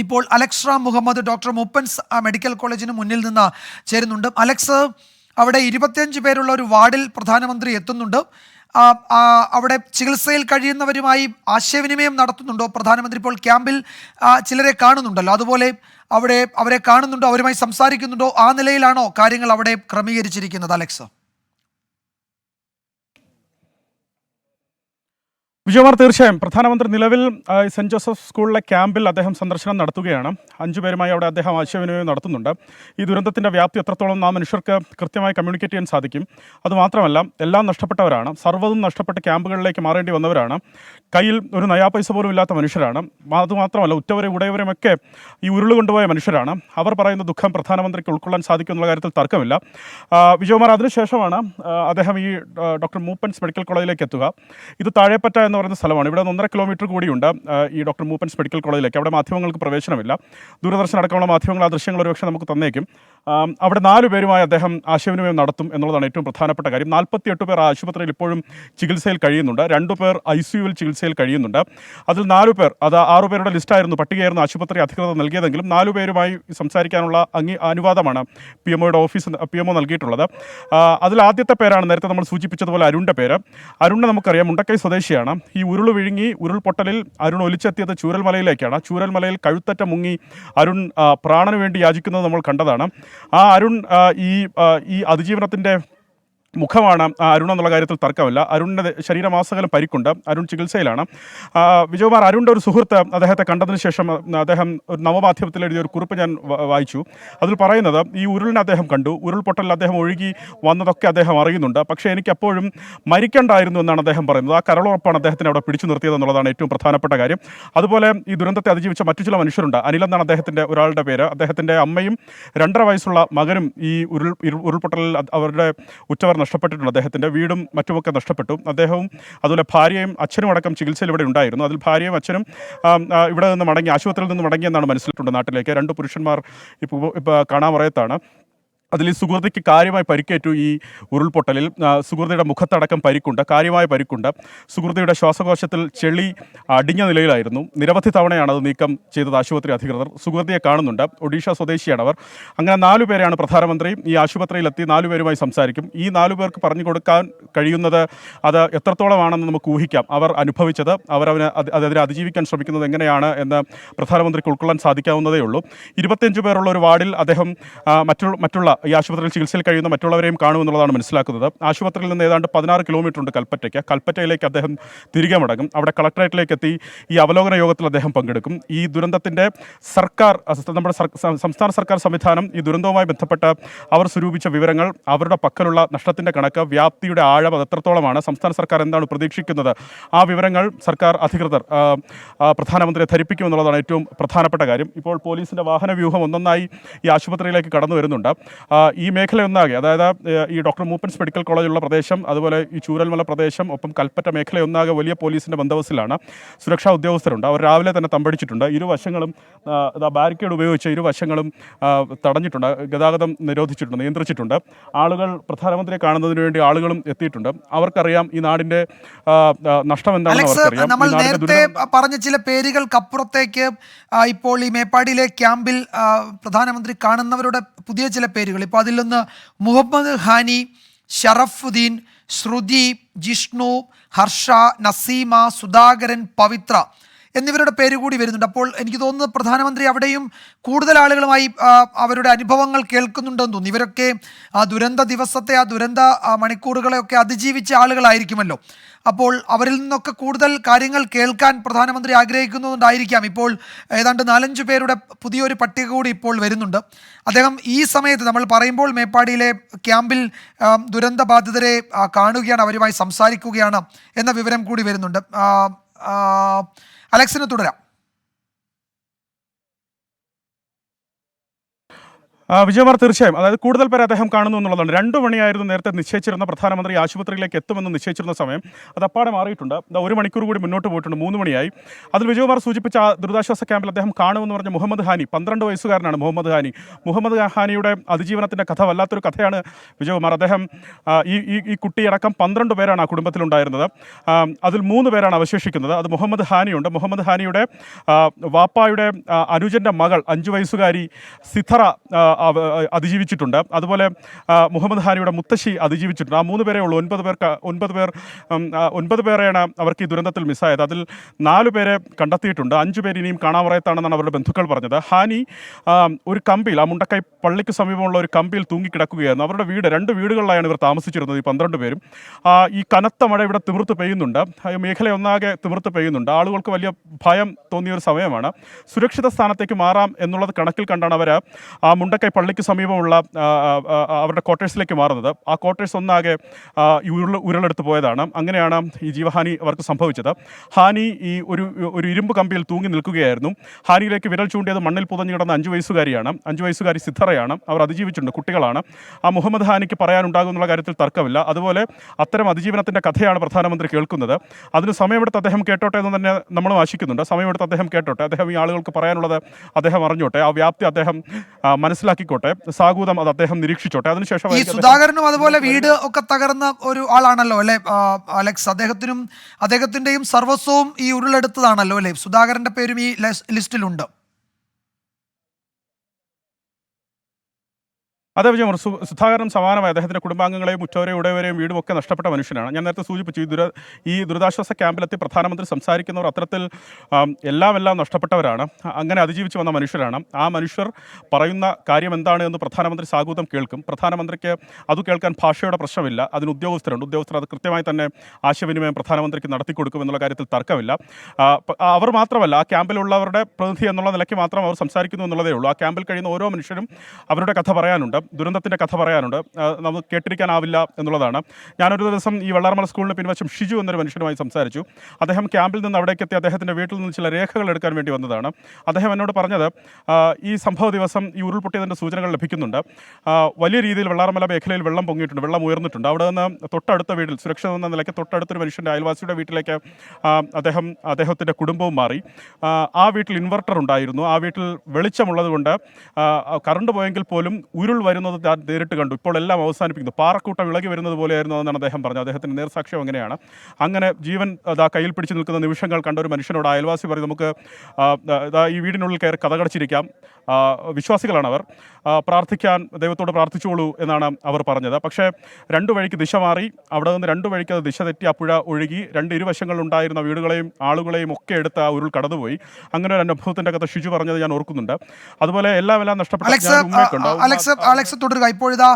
ഇപ്പോൾ Alex Ram Muhammad doctor Moopen's medical കോളേജിന് മുന്നിൽ നിന്ന് ചേരുന്നുണ്ട്. അലക്സ്, അവിടെ 25 പേരുള്ള ഒരു വാർഡിൽ പ്രധാനമന്ത്രി എത്തുന്നുണ്ട്. ആ, ആ, അവിടെ ചികിത്സയിൽ കഴിയുന്നവരുമായി ആശയവിനിമയം നടത്തുന്നുണ്ടോ പ്രധാനമന്ത്രി? ഇപ്പോൾ ക്യാമ്പിൽ ചിലരെ കാണുന്നുണ്ടല്ലോ, അതുപോലെ അവരെ കാണുന്നുണ്ടോ, അവരുമായി സംസാരിക്കുന്നുണ്ടോ? ആ നിലയിലാണോ കാര്യങ്ങൾ അവിടെ ക്രമീകരിച്ചിരിക്കുന്നത് അലക്സ്? വിജയകുമാർ, തീർച്ചയായും പ്രധാനമന്ത്രി നിലവിൽ സെന്റ് ജോസഫ് സ്കൂളിലെ ക്യാമ്പിൽ അദ്ദേഹം സന്ദർശനം നടത്തുകയാണ്. 5 പേരുമായി അവിടെ അദ്ദേഹം ആശയവിനിമയം നടത്തുന്നുണ്ട്. ഈ ദുരന്തത്തിൻ്റെ വ്യാപ്തി എത്രത്തോളം ആ മനുഷ്യർക്ക് കൃത്യമായി കമ്മ്യൂണിക്കേറ്റ് ചെയ്യാൻ സാധിക്കും. അതുമാത്രമല്ല, എല്ലാം നഷ്ടപ്പെട്ടവരാണ്, സർവ്വതും നഷ്ടപ്പെട്ട് ക്യാമ്പുകളിലേക്ക് മാറേണ്ടി വന്നവരാണ്, കയ്യിൽ ഒരു നയാ പൈസ പോലും ഇല്ലാത്ത മനുഷ്യരാണ്. അതുമാത്രമല്ല, ഉറ്റവരും ഉടയവരുമൊക്കെ ഈ ഉരുള് കൊണ്ടുപോയ മനുഷ്യരാണ്. അവർ പറയുന്ന ദുഃഖം പ്രധാനമന്ത്രിക്ക് ഉൾക്കൊള്ളാൻ സാധിക്കും എന്നുള്ള കാര്യത്തിൽ തർക്കമില്ല. വിജയകുമാർ, അതിനുശേഷമാണ് അദ്ദേഹം ഈ ഡോക്ടർ മൂപ്പൻസ് മെഡിക്കൽ കോളേജിലേക്ക് എത്തുക. ഇത് താഴെപ്പറ്റ എന്ന് പറയുന്ന സ്ഥലമാണ്. ഇവിടെ നിന്ന് 1.5 കിലോമീറ്റർ കൂടിയുണ്ട് ഈ ഡോക്ടർ മൂപ്പൻസ് മെഡിക്കൽ കോളേജിലേക്ക്. അവിടെ മാധ്യമങ്ങൾക്ക് പ്രവേശനമില്ല. ദൂരദർശൻ അടക്കമുള്ള മാധ്യമങ്ങൾ ആ ദൃശ്യങ്ങൾ ഒരുപക്ഷെ നമുക്ക് തന്നേക്കും. അവിടെ 4 പേരുമായി അദ്ദേഹം ആശയവിനിമയം നടത്തും എന്നുള്ളതാണ് ഏറ്റവും പ്രധാനപ്പെട്ട കാര്യം. 48 പേർ ആശുപത്രിയിൽ ഇപ്പോഴും ചികിത്സയിൽ കഴിയുന്നുണ്ട്. 2 പേർ ICUവിൽ ചികിത്സയിൽ കഴിയുന്നുണ്ട്. അതിൽ 4 പേർ, അത് 6 പേരുടെ ലിസ്റ്റായിരുന്നു, പട്ടികയായിരുന്നു ആശുപത്രി അധികൃതർ നൽകിയതെങ്കിലും 4 പേരുമായി സംസാരിക്കാനുള്ള അനുവാദമാണ് PMO നൽകിയിട്ടുള്ളത്. അതിൽ ആദ്യത്തെ പേരാണ് നേരത്തെ നമ്മൾ സൂചിപ്പിച്ചതുപോലെ അരുണിൻ്റെ പേര്. അരുണിനെ നമുക്കറിയാം, മുണ്ടക്കൈ സ്വദേശിയാണ്. ഈ ഉരുൾപൊട്ടലിൽ അരുൺ ഒലിച്ചെത്തിയത് ചൂരൽമലയിലേക്കാണ്. ചൂരൽമലയിൽ കഴുത്തറ്റ മുങ്ങി അരുൺ പ്രാണന് വേണ്ടി യാചിക്കുന്നത് നമ്മൾ കണ്ടതാണ്. ആ അരുൺ ഈ അതിജീവനത്തിൻ്റെ മുഖമാണ് അരുൺ എന്നുള്ള കാര്യത്തിൽ തർക്കമില്ല. അരുണിൻ്റെ ശരീരമാസകലം പരിക്കുണ്ട്. അരുൺ ചികിത്സയിലാണ്. വിജയകുമാർ, അരുണിൻ്റെ ഒരു സുഹൃത്ത് അദ്ദേഹത്തെ കണ്ടതിന് ശേഷം അദ്ദേഹം ഒരു നവമാധ്യമത്തിൽ എഴുതിയ ഒരു കുറിപ്പ് ഞാൻ വായിച്ചു. അതിൽ പറയുന്നത്, ഈ ഉരുളിനെ അദ്ദേഹം കണ്ടു, ഉരുൾപൊട്ടലിൽ അദ്ദേഹം ഒഴുകി വന്നതൊക്കെ അദ്ദേഹം അറിയുന്നുണ്ട്, പക്ഷേ എനിക്കപ്പോഴും മരിക്കണ്ടായിരുന്നു എന്നാണ് അദ്ദേഹം പറയുന്നത്. ആ കരളുറപ്പാണ് അദ്ദേഹത്തിനെ അവിടെ പിടിച്ചു നിർത്തിയത് എന്നുള്ളതാണ് ഏറ്റവും പ്രധാനപ്പെട്ട കാര്യം. അതുപോലെ ഈ ദുരന്തത്തെ അതിജീവിച്ച മറ്റു ചില മനുഷ്യരുണ്ട്. അനിൽ എന്നാണ് അദ്ദേഹത്തിൻ്റെ ഒരാളുടെ പേര്. അദ്ദേഹത്തിൻ്റെ അമ്മയും 2.5 വയസ്സുള്ള മകനും ഈ ഉരുൾപൊട്ടലിൽ അവരുടെ ഉറ്റവർ നഷ്ടപ്പെട്ടിട്ടുണ്ട്. അദ്ദേഹത്തിൻ്റെ വീടും മറ്റുമൊക്കെ നഷ്ടപ്പെട്ടു. അദ്ദേഹവും അതുപോലെ ഭാര്യയും അച്ഛനും അടക്കം ചികിത്സയിൽ ഇവിടെ ഉണ്ടായിരുന്നു. അതിൽ ഭാര്യയും അച്ഛനും ഇവിടെ നിന്ന് ആശുപത്രിയിൽ നിന്ന് മടങ്ങിയെന്നാണ് മനസ്സിലായിട്ടുണ്ട് നാട്ടിലേക്ക്. 2 പുരുഷന്മാർ ഇപ്പോൾ കാണാമറയത്താണ്. അതിൽ ഈ സുഹൃതിക്ക് കാര്യമായി പരിക്കേറ്റു. ഈ ഉരുൾപൊട്ടലിൽ സുഹൃതിയുടെ മുഖത്തടക്കം പരിക്കുണ്ട്, കാര്യമായ പരിക്കുണ്ട്. സുഹൃതിയുടെ ശ്വാസകോശത്തിൽ ചെളി അടിഞ്ഞ നിലയിലായിരുന്നു. നിരവധി തവണയാണ് അത് നീക്കം ചെയ്തത് ആശുപത്രി അധികൃതർ. സുഹൃതിയെ കാണുന്നുണ്ട്. ഒഡീഷ സ്വദേശിയാണ് അവർ. അങ്ങനെ 4 പേരെയാണ് പ്രധാനമന്ത്രി ഈ ആശുപത്രിയിലെത്തി 4 പേരുമായി സംസാരിക്കും. ഈ 4 പേർക്ക് പറഞ്ഞു കൊടുക്കാൻ കഴിയുന്നത് അത് എത്രത്തോളമാണെന്ന് നമുക്ക് ഊഹിക്കാം. അവർ അനുഭവിച്ചത്, അതിനെ അതിജീവിക്കാൻ ശ്രമിക്കുന്നത് എങ്ങനെയാണ് എന്ന് പ്രധാനമന്ത്രിക്ക് ഉൾക്കൊള്ളാൻ സാധിക്കാവുന്നതേ ഉള്ളൂ. 25 പേരുള്ള ഒരു വാർഡിൽ അദ്ദേഹം മറ്റുള്ള ഈ ആശുപത്രിയിൽ ചികിത്സയിൽ കഴിയുന്ന മറ്റുള്ളവരെയും കാണുമെന്നുള്ളതാണ് മനസ്സിലാക്കുന്നത്. ആശുപത്രിയിൽ നിന്ന് ഏതാണ്ട് 16 കിലോമീറ്റർ ഉണ്ട് കൽപ്പറ്റയിലേക്ക് അദ്ദേഹം തിരികെ മടങ്ങും. അവിടെ കളക്ടറേറ്റിലേക്ക് എത്തി ഈ അവലോകന യോഗത്തിൽ അദ്ദേഹം പങ്കെടുക്കും. ഈ ദുരന്തത്തിൻ്റെ നമ്മുടെ സംസ്ഥാന സർക്കാർ സംവിധാനം ഈ ദുരന്തവുമായി ബന്ധപ്പെട്ട് അവർ സ്വരൂപിച്ച വിവരങ്ങൾ, അവരുടെ പക്കലുള്ള നഷ്ടത്തിൻ്റെ കണക്ക്, വ്യാപ്തിയുടെ ആഴം അത് എത്രത്തോളമാണ്, സംസ്ഥാന സർക്കാർ എന്താണ് പ്രതീക്ഷിക്കുന്നത്, ആ വിവരങ്ങൾ സർക്കാർ അധികൃതർ പ്രധാനമന്ത്രിയെ ധരിപ്പിക്കുമെന്നുള്ളതാണ് ഏറ്റവും പ്രധാനപ്പെട്ട കാര്യം. ഇപ്പോൾ പോലീസിൻ്റെ വാഹന വ്യൂഹം ഒന്നൊന്നായി ഈ ആശുപത്രിയിലേക്ക് കടന്നു വരുന്നുണ്ട്. ഈ മേഖലയൊന്നാകെ, അതായത് ഈ ഡോക്ടർ മൂപ്പൻസ് മെഡിക്കൽ കോളേജുള്ള പ്രദേശം, അതുപോലെ ഈ ചൂരൽമല പ്രദേശം, ഒപ്പം കൽപ്പറ്റ മേഖലയൊന്നാകെ വലിയ പോലീസിൻ്റെ ബന്ധവസിലാണ്. സുരക്ഷാ ഉദ്യോഗസ്ഥരുണ്ട്. അവർ രാവിലെ തന്നെ തമ്പടിച്ചിട്ടുണ്ട്. ഇരുവശങ്ങളും ബാരിക്കേഡ് ഉപയോഗിച്ച് ഇരുവശങ്ങളും തടഞ്ഞിട്ടുണ്ട്. ഗതാഗതം നിയന്ത്രിച്ചിട്ടുണ്ട്. ആളുകൾ പ്രധാനമന്ത്രിയെ കാണുന്നതിന് വേണ്ടി ആളുകളും എത്തിയിട്ടുണ്ട്. അവർക്കറിയാം ഈ നാടിൻ്റെ നഷ്ടം എന്താണെന്ന് അവർക്കറിയാം. നമ്മൾ നേരത്തെ പറഞ്ഞ ചില പേരുകൾക്കപ്പുറത്തേക്ക് ഇപ്പോൾ ഈ മേപ്പാടിയിലെ ക്യാമ്പിൽ പ്രധാനമന്ത്രി കാണുന്നവരുടെ പുതിയ ചില പേരുകൾ, ഇപ്പോൾ അതിലൊന്ന് മുഹമ്മദ് ഹാനി, ഷറഫുദ്ദീൻ, ശ്രുതി, ജിഷ്ണു, ഹർഷ, നസീമ, സുധാകരൻ, പവിത്ര എന്നിവരുടെ പേര് കൂടി വരുന്നുണ്ട്. അപ്പോൾ എനിക്ക് തോന്നുന്നത് പ്രധാനമന്ത്രി അവിടെയും കൂടുതൽ ആളുകളുമായി അവരുടെ അനുഭവങ്ങൾ കേൾക്കുന്നുണ്ടെന്ന് തോന്നുന്നു. ഇവരൊക്കെ ആ ദുരന്ത ദിവസത്തെ, ആ ദുരന്ത മണിക്കൂറുകളെയൊക്കെ അതിജീവിച്ച ആളുകളായിരിക്കുമല്ലോ. അപ്പോൾ അവരിൽ നിന്നൊക്കെ കൂടുതൽ കാര്യങ്ങൾ കേൾക്കാൻ പ്രധാനമന്ത്രി ആഗ്രഹിക്കുന്നതുകൊണ്ടായിരിക്കാം ഇപ്പോൾ ഏതാണ്ട് 4-5 പേരുടെ പുതിയൊരു പട്ടിക കൂടി ഇപ്പോൾ വരുന്നുണ്ട്. അദ്ദേഹം ഈ സമയത്ത് നമ്മൾ പറയുമ്പോൾ മേപ്പാടിയിലെ ക്യാമ്പിൽ ദുരന്ത ബാധിതരെ കാണുകയാണ്, അവരുമായി സംസാരിക്കുകയാണ് എന്ന വിവരം കൂടി വരുന്നുണ്ട്. അലക്സിന് തുടരാം. വിജയകുമാർ, തീർച്ചയായും അതായത് കൂടുതൽ പേരെ അദ്ദേഹം കാണുന്നു എന്നുള്ളതാണ്. 2 മണിയായിരുന്നു നേരത്തെ നിശ്ചയിച്ചിരുന്ന പ്രധാനമന്ത്രി ആശുപത്രിയിലേക്ക് എത്തുമെന്ന് നിശ്ചയിച്ചിരുന്ന സമയം. അത് അപ്പാടെ മാറിയിട്ടുണ്ട്. 1 മണിക്കൂർ കൂടി മുന്നോട്ട് പോയിട്ടുണ്ട്, 3 മണിയായി. അതിൽ വിജയകുമാർ സൂചിപ്പിച്ച ദുരിതാശ്വാസ ക്യാമ്പിൽ അദ്ദേഹം കാണുമെന്ന് പറഞ്ഞ മുഹമ്മദ് ഹാനി, 12 വയസ്സുകാരനാണ് മുഹമ്മദ് ഹാനി. മുഹമ്മദ് ഹാനിയുടെ അതിജീവനത്തിൻ്റെ കഥ വല്ലാത്തൊരു കഥയാണ് വിജയകുമാർ. അദ്ദേഹം ഈ കുട്ടിയടക്കം 12 പേരാണ് ആ കുടുംബത്തിലുണ്ടായിരുന്നത്. അതിൽ 3 പേരാണ് അവശേഷിക്കുന്നത്. അത് മുഹമ്മദ് ഹാനിയുണ്ട്. മുഹമ്മദ് ഹാനിയുടെ വാപ്പായുടെ അനുജൻ്റെ മകൾ 5 വയസ്സുകാരി സിഥറ അതിജീവിച്ചിട്ടുണ്ട്. അതുപോലെ മുഹമ്മദ് ഹാനിയുടെ മുത്തശ്ശി അതിജീവിച്ചിട്ടുണ്ട്. ആ 3 പേരേ ഉള്ളൂ. 9 പേരെയാണ് അവർക്ക് ഈ ദുരന്തത്തിൽ മിസ്സായത്. അതിൽ 4 പേരെ കണ്ടെത്തിയിട്ടുണ്ട്. 5 പേര് ഇനിയും കാണാവറയത്താണെന്നാണ് അവരുടെ ബന്ധുക്കൾ പറഞ്ഞത്. ഹാനി ഒരു കമ്പിയിൽ, ആ മുണ്ടക്കൈ പള്ളിക്ക് സമീപമുള്ള ഒരു കമ്പിയിൽ തൂങ്ങിക്കിടക്കുകയായിരുന്നു. അവരുടെ 2 വീടുകളിലായാണ് ഇവർ താമസിച്ചിരുന്നത്, ഈ 12 പേരും. ഈ കനത്ത മഴ ഇവിടെ തിമിർത്ത് പെയ്യുന്നുണ്ട്. മേഖലയൊന്നാകെ തിമിർത്ത് പെയ്യുന്നുണ്ട്. ആളുകൾക്ക് വലിയ ഭയം തോന്നിയ ഒരു സമയമാണ്. സുരക്ഷിത സ്ഥാനത്തേക്ക് മാറാം എന്നുള്ളത് കണക്കിൽ കണ്ടാണ് അവർ ആ മുണ്ടക്കൈ പള്ളിക്ക് സമീപമുള്ള അവരുടെ ക്വാർട്ടേഴ്സിലേക്ക് മാറുന്നത്. ആ ക്വാർട്ടേഴ്സ് ഒന്നാകെ ഉരുളെടുത്ത് പോയതാണ്. അങ്ങനെയാണ് ഈ ജീവഹാനി അവർക്ക് സംഭവിച്ചത്. ഹാനി ഈ ഒരു ഇരുമ്പ് കമ്പിയിൽ തൂങ്ങി നിൽക്കുകയായിരുന്നു. ഹാനിയിലേക്ക് വിരൽ ചൂണ്ടിയത് മണ്ണിൽ പുതഞ്ഞു കിടന്ന 5 വയസ്സുകാരിയാണ്. 5 വയസ്സുകാരി സിദ്ധറയാണ്. അവർ അതിജീവിച്ചിട്ടുണ്ട്, കുട്ടികളാണ്. ആ മുഹമ്മദ് ഹാനിക്ക് പറയാനുണ്ടാകുമെന്നുള്ള കാര്യത്തിൽ തർക്കമില്ല. അതുപോലെ അത്തരം അതിജീവനത്തിൻ്റെ കഥയാണ് പ്രധാനമന്ത്രി കേൾക്കുന്നത്. അതിന് സമയമെടുത്ത് അദ്ദേഹം കേട്ടോട്ടെ എന്ന് തന്നെ നമ്മളും ആശിക്കുന്നുണ്ട്. സമയമെടുത്ത് അദ്ദേഹം കേട്ടോട്ടെ, അദ്ദേഹം ഈ ആളുകൾക്ക് പറയാനുള്ളത് അദ്ദേഹം അറിഞ്ഞോട്ടെ, ആ വ്യാപ്തി അദ്ദേഹം മനസ്സിലാക്കിക്കോട്ടെ, സാഗൂതം അത് അദ്ദേഹം നിരീക്ഷിച്ചോട്ടെ. അതിനുശേഷം ഈ സുധാകരനും അതുപോലെ വീട് ഒക്കെ തകർന്ന ഒരു ആളാണല്ലോ അല്ലെ അലക്സ്? അദ്ദേഹത്തിന്റെയും സർവസ്വവും ഈ ഉരുളെടുത്തതാണല്ലോ അല്ലെ? സുധാകരന്റെ പേരും ഈ ലിസ്റ്റിലുണ്ട്. അതേ വിജയം, സുധാകരൻ സമാനമായി അദ്ദേഹത്തിൻ്റെ കുടുംബാംഗങ്ങളെയും ഉറ്റവരെയും ഉടയവരെയും വീടും ഒക്കെ നഷ്ടപ്പെട്ട മനുഷ്യനാണ്. ഞാൻ നേരത്തെ സൂചിപ്പിച്ചു, ഈ ദുരിതാശ്വാസ ക്യാമ്പിലെത്തി പ്രധാനമന്ത്രി സംസാരിക്കുന്നവർ അത്തരത്തിൽ എല്ലാം നഷ്ടപ്പെട്ടവരാണ്. അങ്ങനെ അതിജീവിച്ച് വന്ന മനുഷ്യരാണ്. ആ മനുഷ്യർ പറയുന്ന കാര്യം എന്താണ് എന്ന് പ്രധാനമന്ത്രി സാഗൂതം കേൾക്കും. പ്രധാനമന്ത്രിക്ക് അത് കേൾക്കാൻ ഭാഷയുടെ പ്രശ്നമില്ല. അതിന് ഉദ്യോഗസ്ഥരുണ്ട്. ഉദ്യോഗസ്ഥർ അത് കൃത്യമായി തന്നെ ആശയവിനിമയം പ്രധാനമന്ത്രിക്ക് നടത്തിക്കൊടുക്കും എന്നുള്ള കാര്യത്തിൽ തർക്കമില്ല. അവർ മാത്രമല്ല, ആ ക്യാമ്പിലുള്ളവരുടെ പ്രതിനിധി എന്നുള്ള നിലയ്ക്ക് മാത്രം അവർ സംസാരിക്കുന്നു എന്നുള്ളതേ ഉള്ളൂ. ആ ക്യാമ്പിൽ കഴിയുന്ന ഓരോ മനുഷ്യരും അവരുടെ കഥ പറയാനുണ്ട്, ദുരന്തത്തിൻ്റെ കഥ പറയാനുണ്ട്. നമുക്ക് കേട്ടിരിക്കാനാവില്ല എന്നുള്ളതാണ്. ഞാനൊരു ദിവസം ഈ വെള്ളാർമല സ്കൂളിന് പിൻവശം ഷിജു എന്നൊരു മനുഷ്യനുമായി സംസാരിച്ചു. അദ്ദേഹം ക്യാമ്പിൽ നിന്ന് അവിടേക്ക് എത്തി അദ്ദേഹത്തിൻ്റെ വീട്ടിൽ നിന്ന് ചില രേഖകൾ എടുക്കാൻ വേണ്ടി വന്നതാണ്. അദ്ദേഹം എന്നോട് പറഞ്ഞത്, ഈ സംഭവ ദിവസം ഈ ഉരുൾപൊട്ടിയതിൻ്റെ സൂചനകൾ ലഭിക്കുന്നുണ്ട്. വലിയ രീതിയിൽ വെള്ളാർമല മേഖലയിൽ വെള്ളം പൊങ്ങിയിട്ടുണ്ട്, വെള്ളം ഉയർന്നിട്ടുണ്ട്. അവിടെ നിന്ന് തൊട്ടടുത്ത വീട്ടിൽ, സുരക്ഷിത എന്ന നിലയ്ക്ക് തൊട്ടടുത്തൊരു മനുഷ്യൻ്റെ അയൽവാസിയുടെ വീട്ടിലേക്ക് അദ്ദേഹത്തിൻ്റെ കുടുംബവും മാറി. ആ വീട്ടിൽ ഇൻവെർട്ടർ ഉണ്ടായിരുന്നു. ആ വീട്ടിൽ വെളിച്ചമുള്ളത് കൊണ്ട് കറണ്ട് പോയെങ്കിൽ പോലും ഉരുൾ വരുന്നത് നേരിട്ട് കണ്ടു. ഇപ്പോൾ എല്ലാം അവസാനിപ്പിക്കുന്നു. പാറക്കൂട്ടം ഇളകി വരുന്നത് പോലെയായിരുന്നു എന്നാണ് അദ്ദേഹം പറഞ്ഞത്. അദ്ദേഹത്തിൻ്റെ നേർസാക്ഷ്യം അങ്ങനെയാണ്. അങ്ങനെ ജീവൻ കയ്യിൽ പിടിച്ച് നിൽക്കുന്ന നിമിഷങ്ങൾ കണ്ട ഒരു മനുഷ്യനോട് അയൽവാസി പറയും, നമുക്ക് ഈ വീടിനുള്ളിൽ കയറി കതകടച്ചിരിക്കാം, വിശ്വാസികളാണ് അവർ, പ്രാർത്ഥിക്കാൻ ദൈവത്തോട് പ്രാർത്ഥിച്ചോളൂ എന്നാണ് അവർ പറഞ്ഞത്. പക്ഷേ 2 വഴിക്ക് ദിശ മാറി. അവിടെ നിന്ന് 2 വഴിക്ക് അത് ദിശ തെറ്റി ആ പുഴ ഒഴുകി 2 ഇരുവശങ്ങളിലുണ്ടായിരുന്ന വീടുകളെയും ആളുകളെയും ഒക്കെ എടുത്ത് ആ ഉരുൾ കടന്നുപോയി. അങ്ങനെ ഒരു അനുഭവത്തിൻ്റെ കഥ ഷിജു പറഞ്ഞത് ഞാൻ ഓർക്കുന്നുണ്ട്. അതുപോലെ എല്ലാം നഷ്ടപ്പെട്ടു. അലക്സ് തുടരുക. ഇപ്പോഴിതാ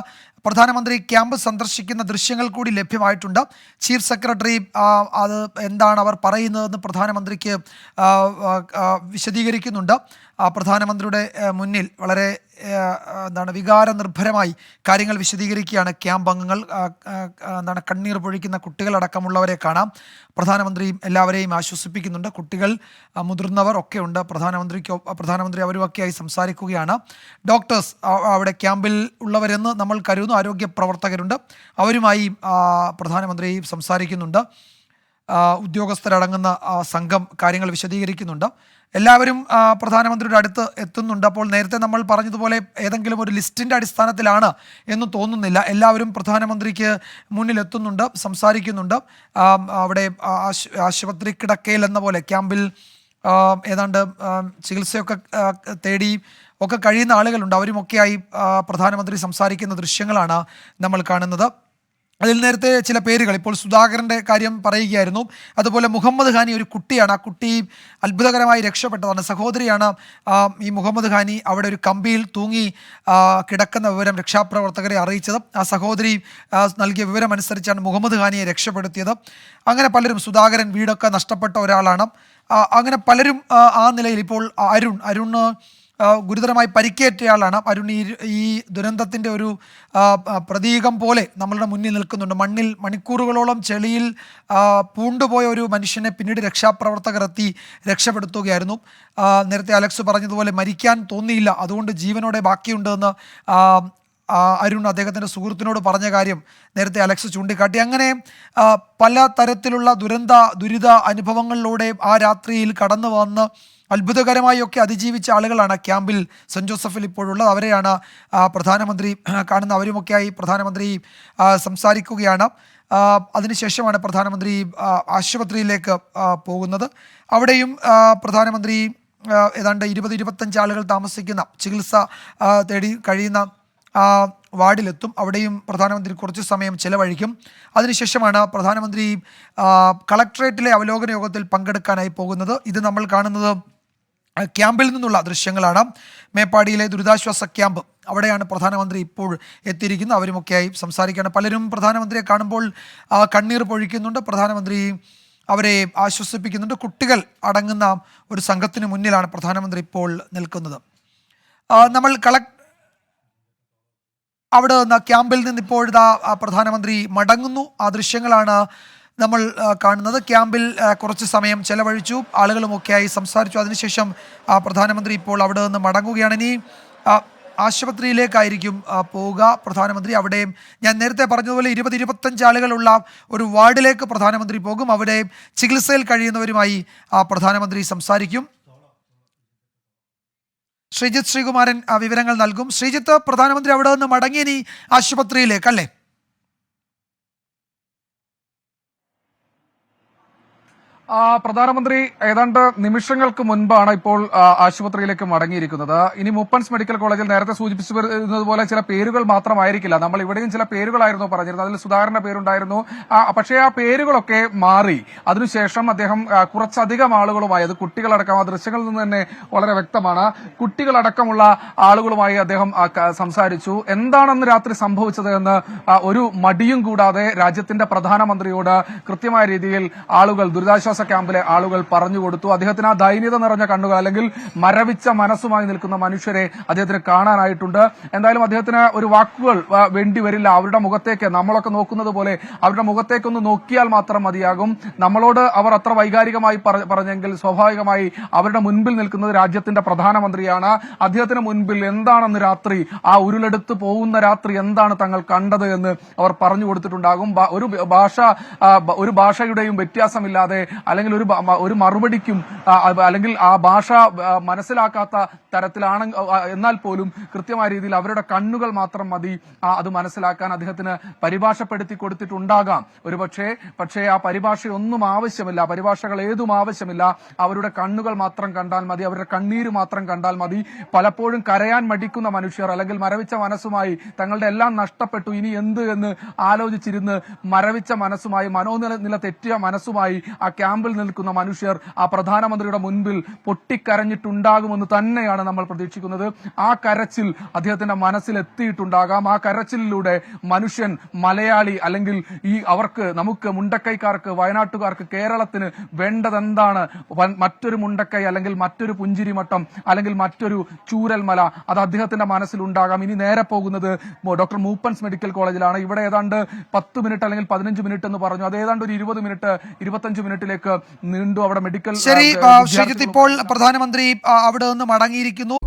പ്രധാനമന്ത്രി ക്യാമ്പ് സന്ദർശിക്കുന്ന ദൃശ്യങ്ങൾ കൂടി ലഭ്യമായിട്ടുണ്ട്. ചീഫ് സെക്രട്ടറി അത് എന്താണ് അവർ പറയുന്നതെന്ന് പ്രധാനമന്ത്രിക്ക് വിശദീകരിക്കുന്നുണ്ട്. പ്രധാനമന്ത്രിയുടെ മുന്നിൽ വളരെ വികാരനിർഭരമായി കാര്യങ്ങൾ വിശദീകരിക്കുകയാണ് ക്യാമ്പ് അംഗങ്ങൾ. കണ്ണീർ പൊഴിക്കുന്ന കുട്ടികളടക്കമുള്ളവരെ കാണാം. പ്രധാനമന്ത്രിയും എല്ലാവരെയും ആശ്വസിപ്പിക്കുന്നുണ്ട്. കുട്ടികൾ, മുതിർന്നവർ ഒക്കെ ഉണ്ട്. പ്രധാനമന്ത്രി അവരുമൊക്കെയായി സംസാരിക്കുകയാണ്. ഡോക്ടേഴ്സ് അവിടെ ക്യാമ്പിൽ ഉള്ളവരെന്ന് നമ്മൾ കരുതുന്നു, ആരോഗ്യ പ്രവർത്തകരുണ്ട്, അവരുമായി പ്രധാനമന്ത്രി സംസാരിക്കുന്നുണ്ട്. ഉദ്യോഗസ്ഥരടങ്ങുന്ന സംഘം കാര്യങ്ങൾ വിശദീകരിക്കുന്നുണ്ട്. എല്ലാവരും പ്രധാനമന്ത്രിയുടെ അടുത്ത് എത്തുന്നുണ്ട്. അപ്പോൾ നേരത്തെ നമ്മൾ പറഞ്ഞതുപോലെ ഏതെങ്കിലും ഒരു ലിസ്റ്റിൻ്റെ അടിസ്ഥാനത്തിലാണ് എന്ന് തോന്നുന്നില്ല. എല്ലാവരും പ്രധാനമന്ത്രിക്ക് മുന്നിലെത്തുന്നുണ്ട്, സംസാരിക്കുന്നുണ്ട്. അവിടെ ആശുപത്രി കിടക്കയിൽ എന്ന പോലെ ക്യാമ്പിൽ ഏതാണ്ട് ചികിത്സയൊക്കെ തേടി ഒക്കെ കഴിയുന്ന ആളുകളുണ്ട്. അവരുമൊക്കെയായി പ്രധാനമന്ത്രി സംസാരിക്കുന്ന ദൃശ്യങ്ങളാണ് നമ്മൾ കാണുന്നത്. അതിൽ നേരത്തെ ചില പേരുകൾ, ഇപ്പോൾ സുധാകരൻ്റെ കാര്യം പറയുകയായിരുന്നു. അതുപോലെ മുഹമ്മദ് ഹാനി ഒരു കുട്ടിയാണ്. ആ കുട്ടി അത്ഭുതകരമായി രക്ഷപ്പെട്ടതാണ്. സഹോദരിയാണ് ഈ മുഹമ്മദ് ഹാനി അവിടെ ഒരു കമ്പിയിൽ തൂങ്ങി കിടക്കുന്ന വിവരം രക്ഷാപ്രവർത്തകരെ അറിയിച്ചത്. ആ സഹോദരി നൽകിയ വിവരം അനുസരിച്ചാണ് മുഹമ്മദ് ഹാനിയെ രക്ഷപ്പെടുത്തിയത്. അങ്ങനെ പലരും, സുധാകരൻ വീടൊക്കെ നഷ്ടപ്പെട്ട ഒരാളാണ്. അങ്ങനെ പലരും ആ നിലയിൽ. ഇപ്പോൾ അരുൺ ഗുരുതരമായി പരിക്കേറ്റയാളാണ്. അരുൺ ഈ ദുരന്തത്തിൻ്റെ ഒരു പ്രതീകം പോലെ നമ്മളുടെ മുന്നിൽ നിൽക്കുന്നുണ്ട്. മണ്ണിൽ മണിക്കൂറുകളോളം ചെളിയിൽ പൂണ്ടുപോയ ഒരു മനുഷ്യനെ പിന്നീട് രക്ഷാപ്രവർത്തകർ എത്തി രക്ഷപ്പെടുത്തുകയായിരുന്നു. നേരത്തെ അലക്സ് പറഞ്ഞതുപോലെ മരിക്കാൻ തോന്നിയില്ല, അതുകൊണ്ട് ജീവനോടെ ബാക്കിയുണ്ടെന്ന് അരുൺ അദ്ദേഹത്തിൻ്റെ സുഹൃത്തിനോട് പറഞ്ഞ കാര്യം നേരത്തെ അലക്സ് ചൂണ്ടിക്കാട്ടി. അങ്ങനെ പല തരത്തിലുള്ള ദുരിത അനുഭവങ്ങളിലൂടെ ആ രാത്രിയിൽ കടന്നു വന്ന് അത്ഭുതകരമായി ഒക്കെ അതിജീവിച്ച ആളുകളാണ് ക്യാമ്പിൽ സെൻറ് ജോസഫിൽ ഇപ്പോഴുള്ളത്. അവരെയാണ് പ്രധാനമന്ത്രി കാണുന്ന. അവരുമൊക്കെയായി പ്രധാനമന്ത്രി സംസാരിക്കുകയാണ്. അതിനുശേഷമാണ് പ്രധാനമന്ത്രി ആശുപത്രിയിലേക്ക് പോകുന്നത്. അവിടെയും പ്രധാനമന്ത്രി ഏതാണ്ട് 20-25 ആളുകൾ താമസിക്കുന്ന ചികിത്സ തേടി കഴിയുന്ന വാർഡിലെത്തും. അവിടെയും പ്രധാനമന്ത്രി കുറച്ച് സമയം ചെലവഴിക്കും. അതിനുശേഷമാണ് പ്രധാനമന്ത്രി കളക്ട്രേറ്റിലെ അവലോകന യോഗത്തിൽ പങ്കെടുക്കാനായി പോകുന്നത്. ഇത് നമ്മൾ കാണുന്നത് ക്യാമ്പിൽ നിന്നുള്ള ദൃശ്യങ്ങളാണ്. മേപ്പാടിയിലെ ദുരിതാശ്വാസ ക്യാമ്പ്, അവിടെയാണ് പ്രധാനമന്ത്രി ഇപ്പോൾ എത്തിയിരിക്കുന്നത്. അവരുമൊക്കെയായി സംസാരിക്കുകയാണ്. പലരും പ്രധാനമന്ത്രിയെ കാണുമ്പോൾ കണ്ണീർ പൊഴിക്കുന്നുണ്ട്. പ്രധാനമന്ത്രി അവരെ ആശ്വസിപ്പിക്കുന്നുണ്ട്. കുട്ടികൾ അടങ്ങുന്ന ഒരു സംഘത്തിന് മുന്നിലാണ് പ്രധാനമന്ത്രി ഇപ്പോൾ നിൽക്കുന്നത്. നമ്മൾ അവിടെ നിന്ന് ക്യാമ്പിൽ നിന്ന് ഇപ്പോഴത്തെ പ്രധാനമന്ത്രി മടങ്ങുന്നു. ആ ദൃശ്യങ്ങളാണ് നമ്മൾ കാണുന്നത്. ക്യാമ്പിൽ കുറച്ച് സമയം ചെലവഴിച്ചു, ആളുകളുമൊക്കെയായി സംസാരിച്ചു. അതിനുശേഷം പ്രധാനമന്ത്രി ഇപ്പോൾ അവിടെ നിന്ന് മടങ്ങുകയാണ്. ഇനി ആശുപത്രിയിലേക്കായിരിക്കും പോവുക പ്രധാനമന്ത്രി. അവിടെ ഞാൻ നേരത്തെ പറഞ്ഞതുപോലെ 20-25 ആളുകളുള്ള ഒരു വാർഡിലേക്ക് പ്രധാനമന്ത്രി പോകും. അവിടെ ചികിത്സയിൽ കഴിയുന്നവരുമായി പ്രധാനമന്ത്രി സംസാരിക്കും. ശ്രീജിത്ത് ശ്രീകുമാരൻ വിവരങ്ങൾ നൽകും. ശ്രീജിത്ത്, പ്രധാനമന്ത്രി അവിടെ നിന്ന് മടങ്ങി ഇനി ആശുപത്രിയിലേക്കല്ലേ? പ്രധാനമന്ത്രി ഏതാണ്ട് നിമിഷങ്ങൾക്ക് മുൻപാണ് ഇപ്പോൾ ആശുപത്രിയിലേക്ക് മടങ്ങിയിരിക്കുന്നത്. ഇനി മൂപ്പൻസ് മെഡിക്കൽ കോളേജിൽ നേരത്തെ സൂചിപ്പിച്ചതുപോലെ ചില പേരുകൾ മാത്രമായിരിക്കില്ല. നമ്മൾ ഇവിടെയും ചില പേരുകളായിരുന്നു പറഞ്ഞിരുന്നത്. അതിൽ സുധാകരന്റെ പേരുണ്ടായിരുന്നു. പക്ഷേ ആ പേരുകളൊക്കെ മാറി. അതിനുശേഷം അദ്ദേഹം കുറച്ചധികം ആളുകളുമായി, അത് കുട്ടികളടക്കം, ആ ദൃശ്യങ്ങളിൽ നിന്ന് തന്നെ വളരെ വ്യക്തമാണ്, കുട്ടികളടക്കമുള്ള ആളുകളുമായി അദ്ദേഹം സംസാരിച്ചു. എന്താണെന്ന് രാത്രി സംഭവിച്ചത് എന്ന് ഒരു മടിയും കൂടാതെ രാജ്യത്തിന്റെ പ്രധാനമന്ത്രിയോട് കൃത്യമായ രീതിയിൽ ആളുകൾ, ദുരിതാശ്വാസ ക്യാമ്പിലെ ആളുകൾ പറഞ്ഞു കൊടുത്തു. അദ്ദേഹത്തിന് ആ ദൈന്യത നിറഞ്ഞ കണ്ണുകൾ, അല്ലെങ്കിൽ മരവിച്ച മനസ്സുമായി നിൽക്കുന്ന മനുഷ്യരെ അദ്ദേഹത്തിന് കാണാനായിട്ടുണ്ട്. എന്തായാലും അദ്ദേഹത്തിന് ഒരു വാക്കുകൾ വേണ്ടി വരില്ല. അവരുടെ മുഖത്തേക്ക്, നമ്മളൊക്കെ നോക്കുന്നത് പോലെ അവരുടെ മുഖത്തേക്കൊന്ന് നോക്കിയാൽ മാത്രം മതിയാകും. നമ്മളോട് അവർ അത്ര വൈകാരികമായി പറഞ്ഞെങ്കിൽ സ്വാഭാവികമായി അവരുടെ മുൻപിൽ നിൽക്കുന്നത് രാജ്യത്തിന്റെ പ്രധാനമന്ത്രിയാണ്. അദ്ദേഹത്തിന് മുൻപിൽ എന്താണെന്ന് രാത്രി, ആ ഉരുളെടുത്ത് പോകുന്ന രാത്രി എന്താണ് തങ്ങൾ കണ്ടത് എന്ന് അവർ പറഞ്ഞു കൊടുത്തിട്ടുണ്ടാകും. ഒരു ഭാഷയുടെയും വ്യത്യാസമില്ലാതെ, അല്ലെങ്കിൽ ഒരു മറുപടിക്കും, അല്ലെങ്കിൽ ആ ഭാഷ മനസ്സിലാക്കാത്ത തരത്തിലാണ് എന്നാൽ പോലും കൃത്യമായ രീതിയിൽ അവരുടെ കണ്ണുകൾ മാത്രം മതി അത് മനസ്സിലാക്കാൻ. അദ്ദേഹത്തിന് പരിഭാഷപ്പെടുത്തി കൊടുത്തിട്ടുണ്ടാകാം പക്ഷേ ആ പരിഭാഷയൊന്നും ആവശ്യമില്ല, പരിഭാഷകൾ ഏതും ആവശ്യമില്ല. അവരുടെ കണ്ണുകൾ മാത്രം കണ്ടാൽ മതി, അവരുടെ കണ്ണീര് മാത്രം കണ്ടാൽ മതി. പലപ്പോഴും കരയാൻ മടിക്കുന്ന മനുഷ്യർ, അല്ലെങ്കിൽ മരവിച്ച മനസ്സുമായി, തങ്ങളുടെ എല്ലാം നഷ്ടപ്പെട്ടു ഇനി എന്ത് എന്ന് ആലോചിച്ചിരുന്ന് മരവിച്ച മനസ്സുമായി, മനോനില തെറ്റിയ മനസ്സുമായി ആ ക്യാമ്പിൽ നിൽക്കുന്ന മനുഷ്യർ ആ പ്രധാനമന്ത്രിയുടെ മുൻപിൽ പൊട്ടിക്കരഞ്ഞിട്ടുണ്ടാകുമെന്ന് തന്നെയാണ് നമ്മൾ പ്രതീക്ഷിക്കുന്നത്. ആ കരച്ചിൽ അദ്ദേഹത്തിന്റെ മനസ്സിൽ എത്തിയിട്ടുണ്ടാകാം. ആ കരച്ചിലൂടെ മനുഷ്യൻ, മലയാളി, അല്ലെങ്കിൽ നമുക്ക് മുണ്ടക്കൈക്കാർക്ക്, വയനാട്ടുകാർക്ക്, കേരളത്തിന് വേണ്ടതെന്താണ്, മറ്റൊരു മുണ്ടക്കൈ, അല്ലെങ്കിൽ മറ്റൊരു പുഞ്ചിരിമട്ടം, അല്ലെങ്കിൽ മറ്റൊരു ചൂരൽമല, അത് അദ്ദേഹത്തിന്റെ മനസ്സിലുണ്ടാകാം. ഇനി നേരെ പോകുന്നത് ഡോക്ടർ മൂപ്പൻസ് മെഡിക്കൽ കോളേജിലാണ്. ഇവിടെ ഏതാണ്ട് 10 മിനിറ്റ് അല്ലെങ്കിൽ 15 മിനിറ്റ് എന്ന് പറഞ്ഞു. അത് ഏതാണ്ട് ഒരു 20 മിനിറ്റ് 25 മിനിറ്റിലേക്ക് നീണ്ടു. അവിടെ മെഡിക്കൽ ശരി, ശ്രീജിത്ത്, ഇപ്പോൾ പ്രധാനമന്ത്രി അവിടെ നിന്ന് മടങ്ങിയിരിക്കുന്നു.